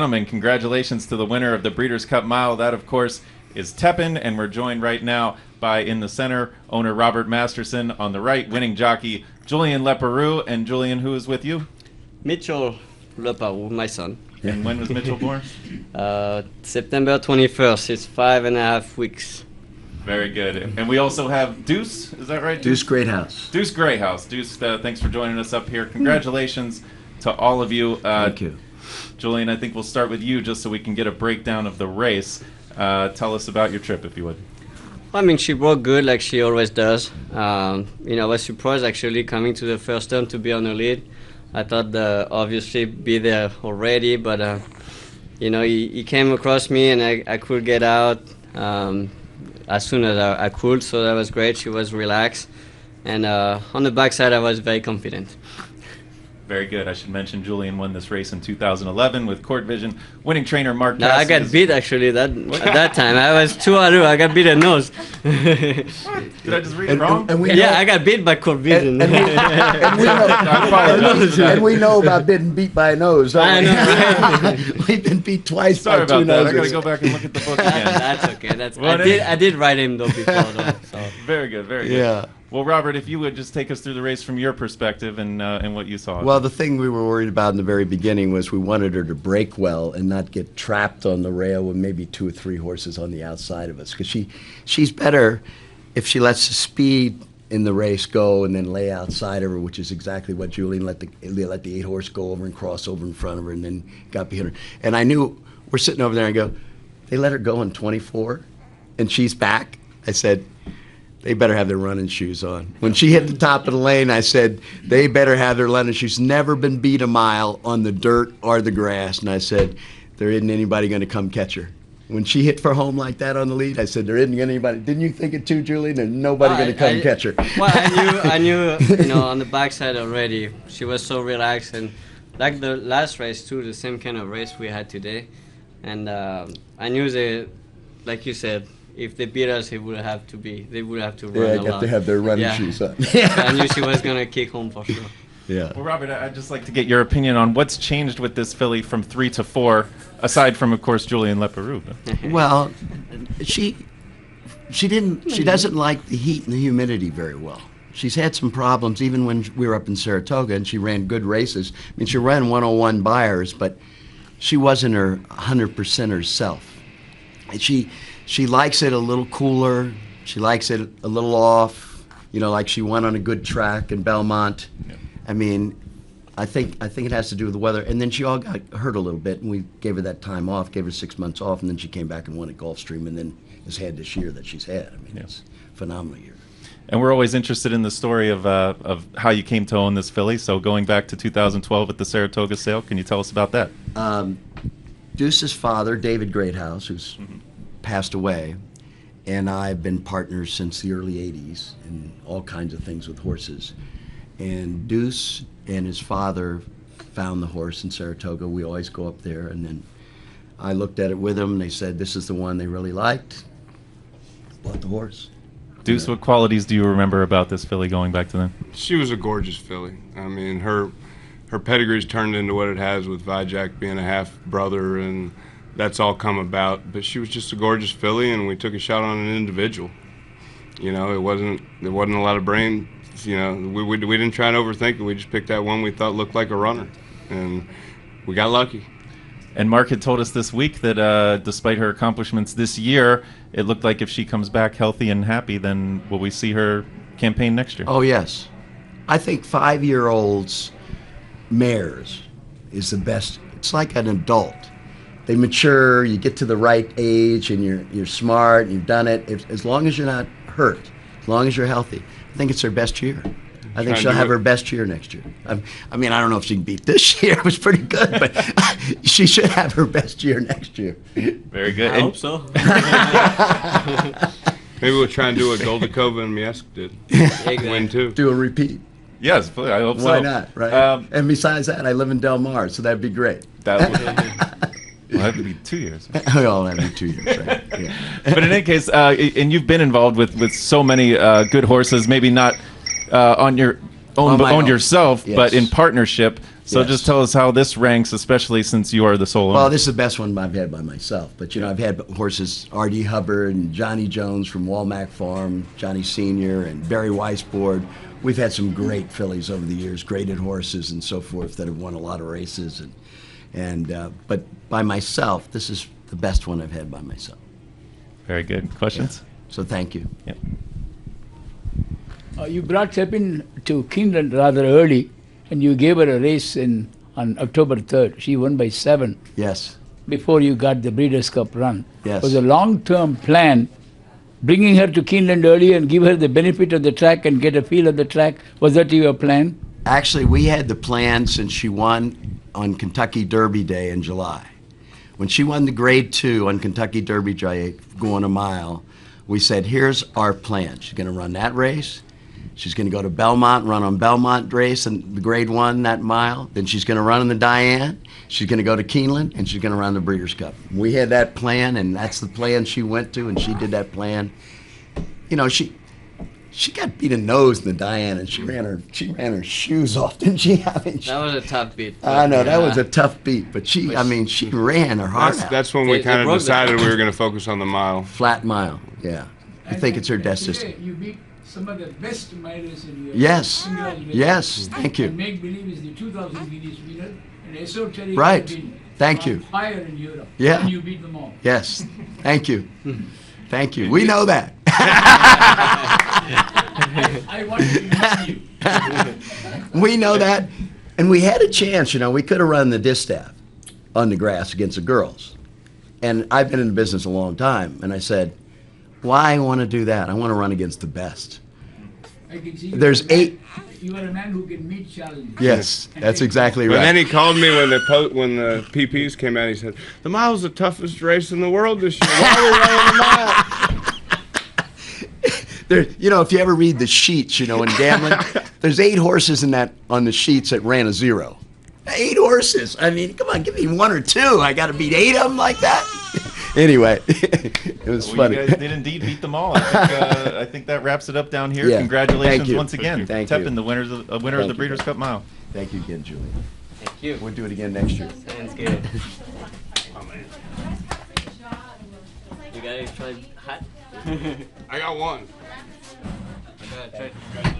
gentlemen, congratulations to the winner of the Breeders' Cup Mile. That, of course, is Tepin, and we're joined right now by, in the center, owner Robert Masterson. On the right, winning jockey Julian Leperoux. And Julian, who is with you? Mitchell Leperoux, my son. And when was Mitchell born? September 21st. It's 5.5 weeks. Very good. And we also have Deuce, is that right? Deuce Greathouse. Deuce Greathouse. Deuce, thanks for joining us up here. Congratulations to all of you. Thank you. Julian, I think we'll start with you just so we can get a breakdown of the race. Tell us about your trip, if you would. I mean, she broke good like she always does. I was surprised actually coming to the first turn to be on the lead. I thought obviously be there already, but he came across me and I could get out as soon as I could, so that was great. She was relaxed, and on the backside I was very confident. Very good. I should mention Julian won this race in 2011 with Court Vision. Winning trainer Mark No, I got beat actually at that time. I was 2-2. I got beat at nose. Did I just read it wrong? I got beat by Court Vision. And we know about being beat by a nose. I know, right? We've been beat twice Sorry by about two that. noses. I got to go back and look at the book again. That's okay. I did write him though before though. So. Very good. Very good. Yeah. Well, Robert, if you would just take us through the race from your perspective and what you saw. Well, the thing we were worried about in the very beginning was we wanted her to break well and not get trapped on the rail with maybe 2 or 3 horses on the outside of us. Because she's better if she lets the speed in the race go and then lay outside of her, which is exactly what Julian let the 8-horse go over and cross over in front of her and then got behind her. And I knew, we're sitting over there and I go, they let her go in 24 and she's back. I said, they better have their running shoes on. When she hit the top of the lane, I said, they better have their running shoes. Never been beat a mile on the dirt or the grass. And I said, there isn't anybody going to come catch her. When she hit for home like that on the lead, I said, there isn't anybody. Didn't you think it too, Julian? There's nobody going to come catch her. Well, I knew, on the backside already. She was so relaxed. And like the last race, too, the same kind of race we had today. And I knew they, like you said, if they beat us, they would have to run a lot. Yeah, got to have their running shoes on. I knew she was going to kick home for sure. Yeah. Well, Robert, I'd just like to get your opinion on what's changed with this filly from 3 to 4, aside from, of course, Julian Leperoux. Well, she doesn't like the heat and the humidity very well. She's had some problems even when we were up in Saratoga, and she ran good races. I mean, she ran 101 buyers, but she wasn't her 100% herself. And she likes it a little cooler. She likes it a little off, like she went on a good track in Belmont. Yeah. I mean, I think it has to do with the weather. And then she all got hurt a little bit, and we gave her that time off, gave her 6 months off, and then she came back and won at Gulfstream, and then has had this year that she's had. I mean, It's a phenomenal year. And we're always interested in the story of how you came to own this filly. So going back to 2012 at the Saratoga sale, can you tell us about that? Deuce's father, David Greathouse, who's passed away, and I've been partners since the early 80s in all kinds of things with horses. And Deuce and his father found the horse in Saratoga. We always go up there, and then I looked at it with them, and they said this is the one they really liked. Bought the horse. Deuce, what qualities do you remember about this filly going back to then? She was a gorgeous filly. I mean, her pedigree's turned into what it has with Vijay being a half-brother, and that's all come about. But she was just a gorgeous filly, and we took a shot on an individual. There wasn't a lot of brain. We didn't try and overthink it. We just picked that one we thought looked like a runner, and we got lucky. And Mark had told us this week that despite her accomplishments this year, it looked like if she comes back healthy and happy, then will we see her campaign next year? Oh, yes. I think 5-year-olds mares is the best. It's like an adult. They mature, you get to the right age, and you're smart, and you've done it. As long as you're not hurt, as long as you're healthy, I think it's her best year. I think she'll have her best year next year. I mean, I don't know if she can beat this year. It was pretty good, but she should have her best year next year. Very good. I hope so. Maybe we'll try and do what Goldakova and Miesk did. Win too. Do a repeat. Yes, I hope so. Why not, right? And besides that, I live in Del Mar, so that'd be great. That will have to be 2 years. Oh, that'd be 2 years, right? Yeah. But in any case, and you've been involved with so many good horses, maybe not on your owned, my owned own. yourself, but in Yes. partnership. So Yes. just tell us how this ranks, especially since you are the sole owner. Well, this is the best one I've had by myself. But, you know, I've had horses, R.D. Hubbard and Johnny Jones from Walmack Farm, Johnny Sr. and Barry Weisboard. We've had some great fillies over the years, graded horses and so forth that have won a lot of races. But by myself, this is the best one I've had by myself. Very good. Questions? So thank you. Yep. You brought Tepin to Keeneland rather early, and you gave her a race on October 3rd. She won by 7 Yes. before you got the Breeders' Cup run. Yes. Was a long-term plan, bringing her to Keeneland early and give her the benefit of the track and get a feel of the track. Was that your plan? Actually, we had the plan since she won on Kentucky Derby Day in July. When she won the Grade 2 on Kentucky Derby Day, going a mile, we said, here's our plan. She's going to run that race. She's going to go to Belmont, run on Belmont race and the Grade 1 that mile. Then she's going to run in the Diane. She's going to go to Keeneland, and she's going to run the Breeders' Cup. We had that plan, and that's the plan she went to, and she did that plan. You know, she got beat in the nose in the Diane, and she ran her shoes off, didn't she? I mean, That was a tough beat. I know that Yeah. was a tough beat, but she ran her heart out. That's when we They kind of broke the- decided we were going to focus on the mile. Flat mile, yeah. I think it's her death system. You beat some of the best milers in your Yes. Keeneland race. Yes, thank you. And Make Believe is the 2000 Guineas winner, and Esoteric Right. has been Thank on you. fire in Europe. Yeah. And you beat them all. Yes, thank you. Thank you. We know that. I wanted to meet you. We know that. And we had a chance, you know, we could have run the distaff on the grass against the girls. And I've been in the business a long time, and I said, why want to do that? I want to run against the best. I can see There's you are a man- 8. You are a man who can meet challenges. Yes, that's exactly But right. then he called me when the PPs came out. He said, "The mile's the toughest race in the world this year. Why are we running the mile?" There, you know, if you ever read the sheets, you know, in gambling, there's 8 horses on the sheets that ran a 0. 8 horses. I mean, come on, give me 1 or 2. I got to beat 8 of them like that. Anyway, it was Well, funny. you guys did indeed beat them all. I think that wraps it up down here. Yeah. Congratulations Thank you. once again. Thank you. Tepin, the winner of Thank the you, Breeders' brother. Cup Mile. Thank you again, Julie. Thank you. We'll do it again next year. Sounds good. You guys try hat? I got one. I gotta try.